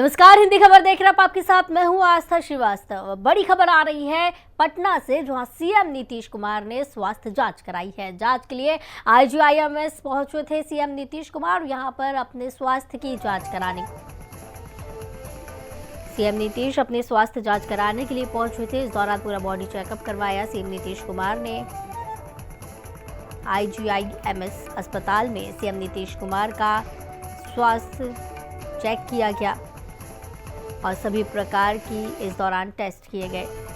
नमस्कार, हिंदी खबर देख रहे हैं आप। आपके साथ मैं हूं आस्था श्रीवास्तव। बड़ी खबर आ रही है पटना से, जहां सीएम नीतीश कुमार ने स्वास्थ्य जांच कराई है। जांच के लिए IGIMS पहुंचे थे सीएम नीतीश कुमार, यहां पर अपने स्वास्थ्य की जांच कराने। सीएम नीतीश अपने स्वास्थ्य जांच कराने के लिए पहुंचे थे। इस दौरान पूरा बॉडी चेकअप करवाया सीएम नीतीश कुमार ने। IGIMS अस्पताल में सीएम नीतीश कुमार का स्वास्थ्य चेक किया गया और सभी प्रकार की इस दौरान टेस्ट किए गए।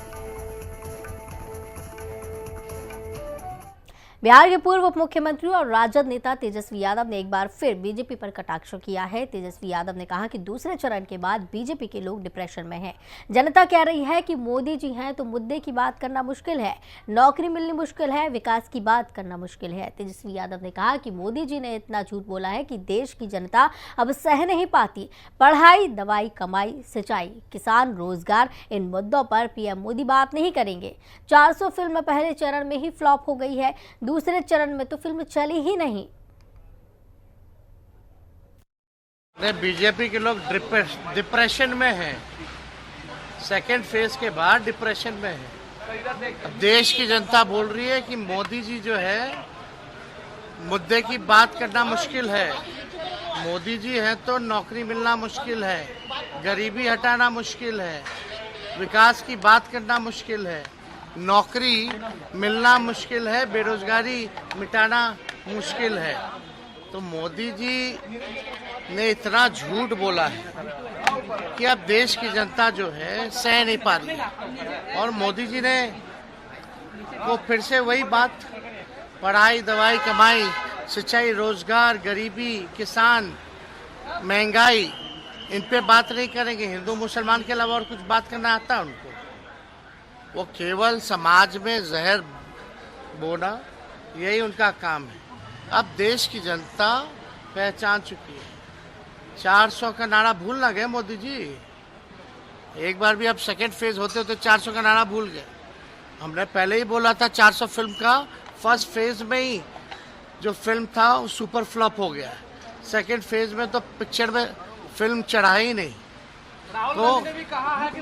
बिहार के पूर्व उप मुख्यमंत्री और राजद नेता तेजस्वी यादव ने एक बार फिर बीजेपी पर कटाक्ष किया है। तेजस्वी यादव ने कहा कि दूसरे चरण के बाद बीजेपी के लोग डिप्रेशन में हैं। जनता कह रही है कि मोदी जी हैं तो मुद्दे की बात करना मुश्किल है, नौकरी मिलनी मुश्किल है, विकास की बात करना मुश्किल है। तेजस्वी यादव ने कहा कि मोदी जी ने इतना झूठ बोला है कि देश की जनता अब सह नहीं पाती। पढ़ाई, दवाई, कमाई, सिंचाई, किसान, रोजगार, इन मुद्दों पर पीएम मोदी बात नहीं करेंगे। 400 फिल्म पहले चरण में ही फ्लॉप हो गई है, दूसरे चरण में तो फिल्म चली ही नहीं। बीजेपी के लोग डिप्रेशन में हैं, सेकेंड फेज के बाद डिप्रेशन में है। अब देश की जनता बोल रही है कि मोदी जी जो है मुद्दे की बात करना मुश्किल है। मोदी जी हैं तो नौकरी मिलना मुश्किल है, गरीबी हटाना मुश्किल है, विकास की बात करना मुश्किल है, नौकरी मिलना मुश्किल है, बेरोजगारी मिटाना मुश्किल है। तो मोदी जी ने इतना झूठ बोला है कि अब देश की जनता जो है सह नहीं पा रही है। और मोदी जी ने वो फिर से वही बात, पढ़ाई, दवाई, कमाई, सिंचाई, रोजगार, गरीबी, किसान, महंगाई, इन पे बात नहीं करेंगे। हिंदू मुसलमान के अलावा और कुछ बात करना आता है उनको? वो केवल समाज में जहर बोना, यही उनका काम है। अब देश की जनता पहचान चुकी है। 400 का नारा भूल ना गए मोदी जी। एक बार भी अब सेकेंड फेज होते होते 400 का नारा भूल गए। हमने पहले ही बोला था 400 फिल्म का फर्स्ट फेज में ही जो फिल्म था वो सुपर फ्लॉप हो गया। सेकेंड फेज में तो पिक्चर में फिल्म चढ़ा ही नहीं। तो भी कहा है कि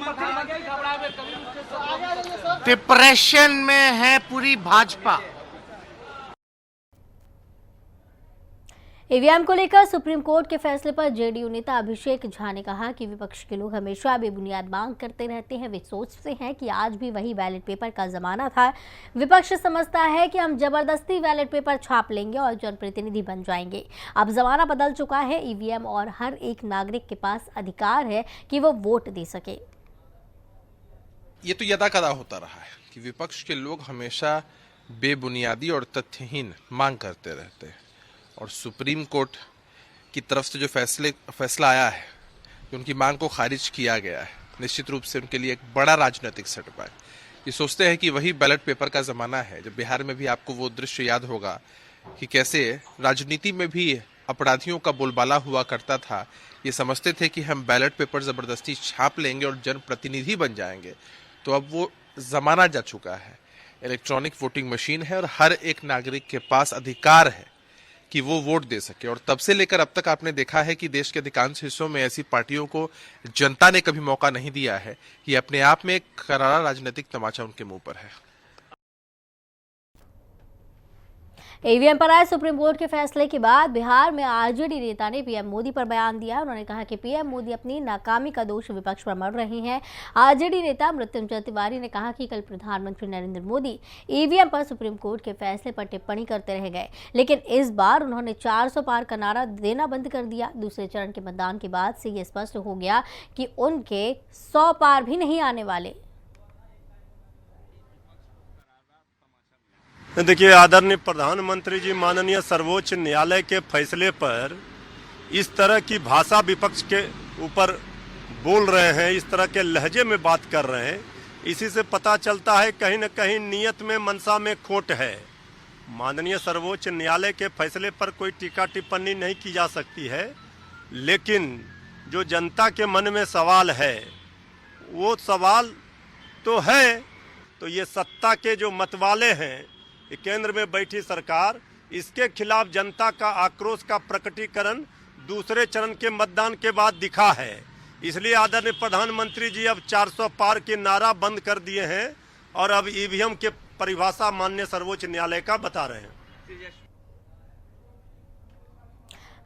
डिप्रेशन में है पूरी भाजपा। ईवीएम को लेकर सुप्रीम कोर्ट के फैसले पर जेडीयू नेता अभिषेक झा ने कहा कि विपक्ष के लोग हमेशा बेबुनियाद मांग करते रहते हैं। वे सोचते हैं कि आज भी वही बैलेट पेपर का जमाना था। विपक्ष समझता है कि हम जबरदस्ती बैलेट पेपर छाप लेंगे और जनप्रतिनिधि बन जाएंगे। अब जमाना बदल चुका है। ईवीएम और हर एक नागरिक के पास अधिकार है कि वो वोट दे सके। ये तो यदाकदा होता रहा है कि विपक्ष के लोग हमेशा बेबुनियादी और तथ्यहीन मांग करते रहते हैं। और सुप्रीम कोर्ट की तरफ से जो फैसला आया है कि उनकी मांग को खारिज किया गया है, निश्चित रूप से उनके लिए एक बड़ा राजनीतिक सेटबैक। ये सोचते हैं कि वही बैलेट पेपर का ज़माना है। जब बिहार में भी आपको वो दृश्य याद होगा कि कैसे राजनीति में भी अपराधियों का बोलबाला हुआ करता था। ये समझते थे कि हम बैलेट पेपर ज़बरदस्ती छाप लेंगे और जनप्रतिनिधि बन जाएंगे। तो अब वो ज़माना जा चुका है। इलेक्ट्रॉनिक वोटिंग मशीन है और हर एक नागरिक के पास अधिकार है कि वो वोट दे सके। और तब से लेकर अब तक आपने देखा है कि देश के अधिकांश हिस्सों में ऐसी पार्टियों को जनता ने कभी मौका नहीं दिया है। ये अपने आप में एक करारा राजनीतिक तमाचा उनके मुंह पर है। ईवीएम पर आए सुप्रीम कोर्ट के फैसले के बाद बिहार में आरजेडी नेता ने पीएम मोदी पर बयान दिया। उन्होंने कहा कि पीएम मोदी अपनी नाकामी का दोष विपक्ष पर मढ़ रहे हैं। आरजेडी नेता मृत्युंजय तिवारी ने कहा कि कल प्रधानमंत्री नरेंद्र मोदी ईवीएम पर सुप्रीम कोर्ट के फैसले पर टिप्पणी करते रह गए, लेकिन इस बार उन्होंने 400 पार का नारा देना बंद कर दिया। दूसरे चरण के मतदान के बाद से ये स्पष्ट हो गया कि उनके 100 पार भी नहीं आने वाले। देखिए, आदरणीय प्रधानमंत्री जी माननीय सर्वोच्च न्यायालय के फैसले पर इस तरह की भाषा विपक्ष के ऊपर बोल रहे हैं, इस तरह के लहजे में बात कर रहे हैं। इसी से पता चलता है कहीं न कहीं नीयत में, मनसा में खोट है। माननीय सर्वोच्च न्यायालय के फैसले पर कोई टीका टिप्पणी नहीं की जा सकती है, लेकिन जो जनता के मन में सवाल है वो सवाल तो है। तो ये सत्ता के जो मतवाले हैं, केंद्र में बैठी सरकार, इसके खिलाफ जनता का आक्रोश का प्रकटीकरण दूसरे चरण के मतदान के बाद दिखा है। इसलिए आदरणीय प्रधानमंत्री जी अब 400 पार के नारा बंद कर दिए हैं और अब ईवीएम के परिभाषा माननीय सर्वोच्च न्यायालय का बता रहे हैं।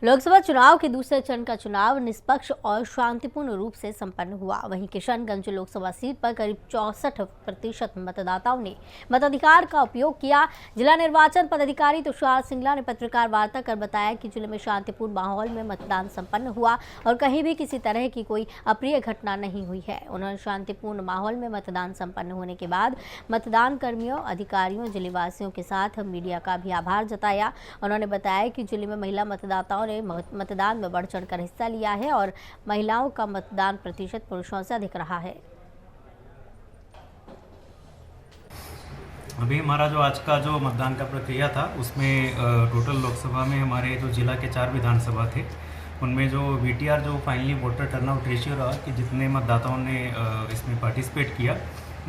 लोकसभा चुनाव के दूसरे चरण का चुनाव निष्पक्ष और शांतिपूर्ण रूप से संपन्न हुआ। वहीं किशनगंज लोकसभा सीट पर करीब 64% मतदाताओं ने मताधिकार का उपयोग किया। जिला निर्वाचन पदाधिकारी तुषार सिंगला ने पत्रकार वार्ता कर बताया कि जिले में शांतिपूर्ण माहौल में मतदान संपन्न हुआ और कहीं भी किसी तरह की कोई अप्रिय घटना नहीं हुई है। उन्होंने शांतिपूर्ण माहौल में मतदान संपन्न होने के बाद मतदान कर्मियों, अधिकारियों, जिलेवासियों के साथ मीडिया का भी आभार जताया। उन्होंने बताया कि जिले में महिला मतदाताओं ने मतदान में बढ़ चढ़कर हिस्सा लिया है और महिलाओं का मतदान प्रतिशत पुरुषों से अधिक रहा है। अभी हमारा जो आज का जो मतदान का प्रक्रिया था उसमें टोटल लोकसभा में हमारे जो जिला के 4 विधानसभा थे उनमें जो VTR जो फाइनली वोटर टर्नआउट रेशियो रहा कि जितने मतदाताओं ने इसमें पार्टिसिपेट किया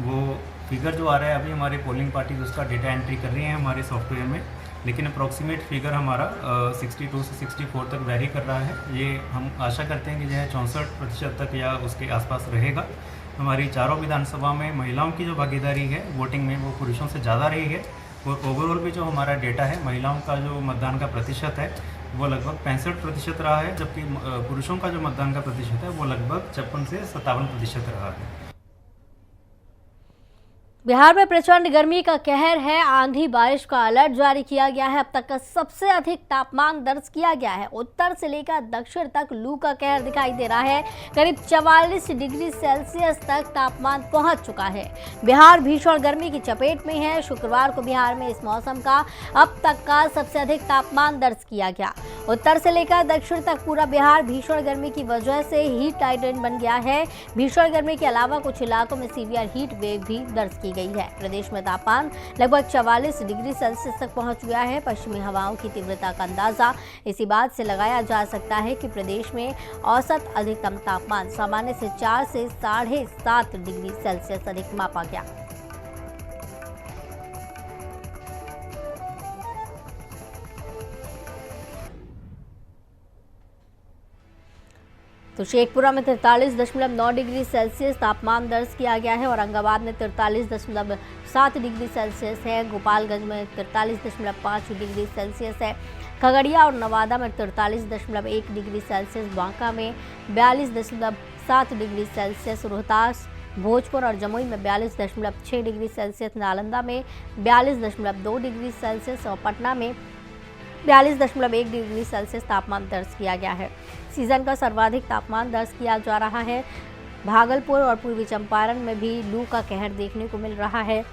वो फिगर जो आ रहा है अभी हमारी पोलिंग पार्टी उसका डेटा एंट्री कर रही है हमारे सॉफ्टवेयर में, लेकिन अप्रॉक्सीमेट फिगर हमारा 62 से 64 तक वैरी कर रहा है। ये हम आशा करते हैं कि जो है 64% तक या उसके आसपास रहेगा। हमारी चारों विधानसभा में महिलाओं की जो भागीदारी है वोटिंग में वो पुरुषों से ज़्यादा रही है और ओवरऑल भी जो हमारा डेटा है महिलाओं का जो मतदान का प्रतिशत है वो लगभग 65% रहा है, जबकि पुरुषों का जो मतदान का प्रतिशत है वो लगभग 56 से 57% रहा है। बिहार में प्रचंड गर्मी का कहर है। आंधी बारिश का अलर्ट जारी किया गया है। अब तक का सबसे अधिक तापमान दर्ज किया गया है। उत्तर से लेकर दक्षिण तक लू का कहर दिखाई दे रहा है। करीब 44 डिग्री सेल्सियस तक तापमान पहुंच चुका है। बिहार भीषण गर्मी की चपेट में है। शुक्रवार को बिहार में इस मौसम का अब तक का सबसे अधिक तापमान दर्ज किया गया। उत्तर से लेकर दक्षिण तक पूरा बिहार भीषण गर्मी की वजह से हीट आइलैंड बन गया है। भीषण गर्मी के अलावा कुछ इलाकों में सीवियर हीट वेव भी दर्ज की गई है। प्रदेश में तापमान लगभग 44 डिग्री सेल्सियस तक पहुंच गया है। पश्चिमी हवाओं की तीव्रता का अंदाजा इसी बात से लगाया जा सकता है कि प्रदेश में औसत अधिकतम तापमान सामान्य से 4 से 7.5 डिग्री सेल्सियस अधिक मापा गया। तो शेखपुरा में 43.9 डिग्री सेल्सियस तापमान दर्ज किया गया है। औरंगाबाद में 43.7 डिग्री सेल्सियस है। गोपालगंज में 43.5 डिग्री सेल्सियस है। खगड़िया और नवादा में 43.1 डिग्री सेल्सियस। बांका में 42.7 डिग्री सेल्सियस। रोहतास, भोजपुर और जमुई में 42.6 डिग्री सेल्सियस। नालंदा में 42.2 डिग्री सेल्सियस और पटना में 42.1 डिग्री सेल्सियस तापमान दर्ज किया गया है। सीजन का सर्वाधिक तापमान दर्ज किया जा रहा है। भागलपुर और पूर्वी चंपारण में भी लू का कहर देखने को मिल रहा है।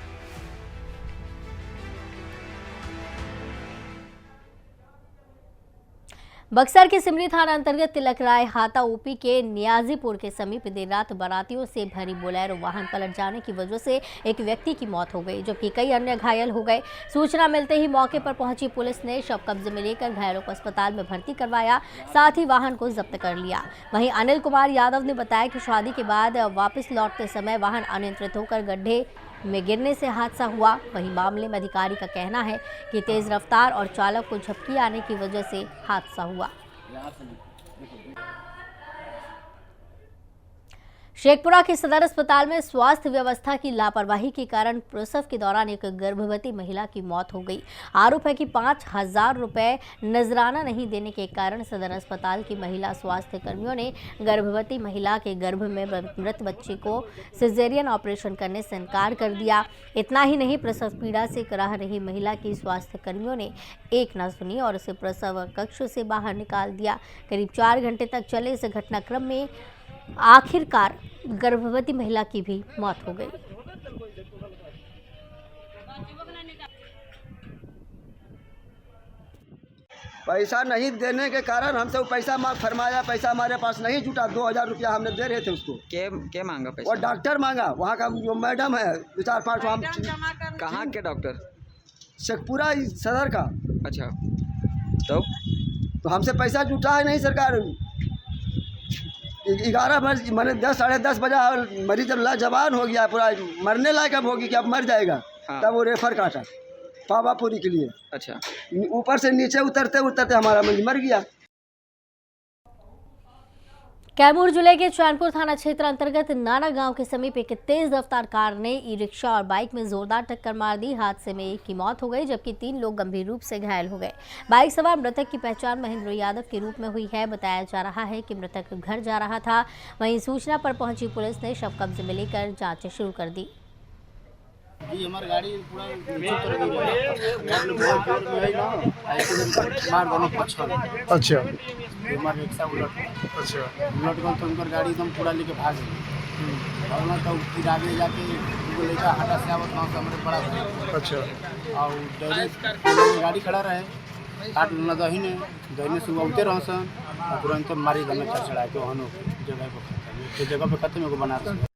बक्सर के सिमरी थाना अंतर्गत तिलक राय हाता ऊपी के नियाजीपुर के समीप देर रात बारातियों से भरी बोलेरो वाहन पलट जाने की वजह से एक व्यक्ति की मौत हो गई, जबकि कई अन्य घायल हो गए। सूचना मिलते ही मौके पर पहुंची पुलिस ने शव कब्जे में लेकर घायलों को अस्पताल में भर्ती करवाया, साथ ही वाहन को जब्त कर लिया। वहीं अनिल कुमार यादव ने बताया कि शादी के बाद वापस लौटते समय वाहन अनियंत्रित होकर गड्ढे में गिरने से हादसा हुआ। वहीं मामले में अधिकारी का कहना है कि तेज रफ्तार और चालक को झपकी आने की वजह से हादसा हुआ। शेखपुरा के सदर अस्पताल में स्वास्थ्य व्यवस्था की लापरवाही के कारण प्रसव के दौरान एक गर्भवती महिला की मौत हो गई। आरोप है कि 5,000 रुपए नजराना नहीं देने के कारण सदर अस्पताल की महिला स्वास्थ्य कर्मियों ने गर्भवती महिला के गर्भ में मृत बच्चे को सिजेरियन ऑपरेशन करने से इनकार कर दिया। इतना ही नहीं, प्रसव पीड़ा से कराह रही महिला की स्वास्थ्य कर्मियों ने एक न सुनी और उसे प्रसव कक्ष से बाहर निकाल दिया। करीब 4 घंटे तक चले इस घटनाक्रम में आखिरकार गर्भवती महिला की भी मौत हो गई। पैसा नहीं देने के कारण हमसे वो पैसा फरमाया, पैसा हमारे पास नहीं जुटा। 2,000 रुपया हमने दे रहे थे उसको। क्या मांगा पैसा? वो डॉक्टर मांगा, वहाँ का जो मैडम है 4-5 हम। कहाँ के डॉक्टर? शेखपुरा सदर का। अच्छा, तो हमसे पैसा जुटा है नहीं सरकार। 11 बजे मैंने 10 साढ़े 10 बजे मरीज जब लाजवान हो गया, पूरा मरने लायक अब होगी कि अब मर जाएगा। हाँ। तब वो रेफर काटा पावापुरी के लिए। अच्छा, ऊपर से नीचे उतरते उतरते हमारा मरीज मर गया। कैमूर जिले के चैनपुर थाना क्षेत्र अंतर्गत नाना गांव के समीप एक तेज रफ्तार कार ने ई रिक्शा और बाइक में जोरदार टक्कर मार दी। हादसे में एक की मौत हो गई जबकि 3 लोग गंभीर रूप से घायल हो गए। बाइक सवार मृतक की पहचान महेंद्र यादव के रूप में हुई है। बताया जा रहा है कि मृतक घर जा रहा था। वहीं सूचना पर पहुंची पुलिस ने शव कब्जे में लेकर जांच शुरू कर दी। हमारी गाड़ी पूरा मार दोनों पछल। अच्छा हमारे रिक्शा उलट अच्छा उलट गल तो उनकर गाड़ी एकदम पूरा लेके भाग गई और ना तो फिर आगे जाके उनको लेकर हटा से आवत वहाँ से हमारे बड़ा भाई अच्छा और डायरेक्ट गाड़ी खड़ा रहे काट लेना दहीने से उठते रह सन और तुरंत मारी दमे चढ़ा के वहाँ जगह पे खत्म को बना रहे।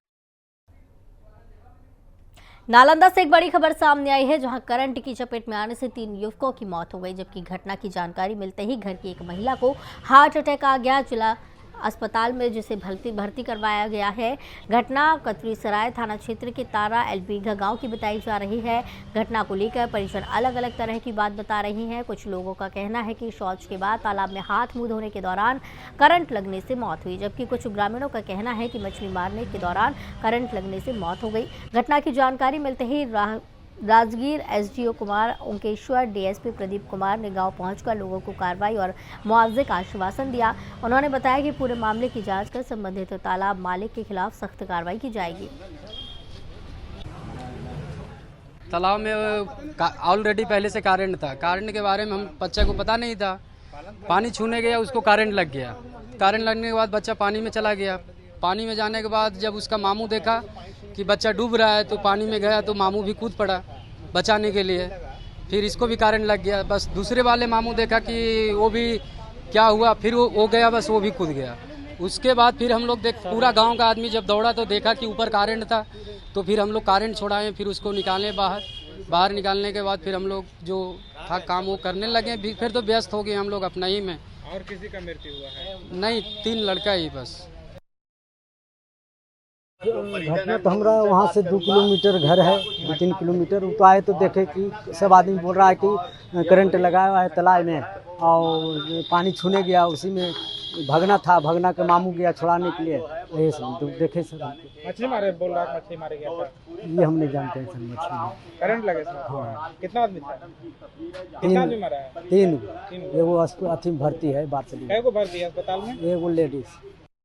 नालंदा से एक बड़ी खबर सामने आई है जहां करंट की चपेट में आने से 3 युवकों की मौत हो गई जबकि घटना की जानकारी मिलते ही घर की एक महिला को हार्ट अटैक आ गया। जिला अस्पताल में जिसे भर्ती करवाया गया है। घटना कतरीसराय थाना क्षेत्र के तारा एलबीघा गांव की बताई जा रही है। घटना को लेकर परिजन अलग अलग तरह की बात बता रही हैं। कुछ लोगों का कहना है कि शौच के बाद तालाब में हाथ मुंह धोने के दौरान करंट लगने से मौत हुई जबकि कुछ ग्रामीणों का कहना है कि मछली मारने के दौरान करंट लगने से मौत हो गई। घटना की जानकारी मिलते ही राजगीर एसडीओ कुमार ओंकेश्वर डीएसपी प्रदीप कुमार ने गांव पहुंचकर लोगों को कार्रवाई और मुआवजे का आश्वासन दिया। उन्होंने बताया कि पूरे मामले की जांच कर संबंधित तालाब मालिक के खिलाफ सख्त कार्रवाई की जाएगी। तालाब में ऑलरेडी पहले से करंट था। करंट के बारे में हम बच्चे को पता नहीं था। पानी छूने गया उसको करंट लग गया। करंट लगने के बाद बच्चा पानी में चला गया। पानी में जाने के बाद जब उसका मामू देखा कि बच्चा डूब रहा है तो पानी में गया तो मामू भी कूद पड़ा बचाने के लिए। फिर इसको भी करंट लग गया। बस दूसरे वाले मामू देखा कि वो भी क्या हुआ, फिर वो गया, बस वो भी कूद गया। उसके बाद फिर हम लोग पूरा गांव का आदमी जब दौड़ा तो देखा कि ऊपर करंट था तो फिर हम लोग करंट छोड़ाएं, फिर उसको निकालें बाहर निकालने के बाद फिर हम लोग जो था काम वो करने लगे। फिर तो व्यस्त हो गए हम लोग अपना ही में। और किसी का मृत्यु हुआ है? नहीं, 3 लड़का ही बस। घटना तो हमारा वहाँ से 2 किलोमीटर घर है, 2-3 किलोमीटर। तो आए तो देखे कि सब आदमी बोल रहा है कि करंट लगाया हुआ है तालाब में और पानी छूने गया। उसी में भगना था, भगना के मामू गया छुड़ाने के लिए। यही सब तो देखे सर। मछली मारे बोल रहा है, मछली मारे गया था। ये हम नहीं जानते हैं सर। मछली करंट लगे सर? हाँ। कितना आदमी था? कितना आदमी मारा है? 3 एगो अथी भर्ती है बात को भर्ती है अस्पताल में, एगो लेडीज।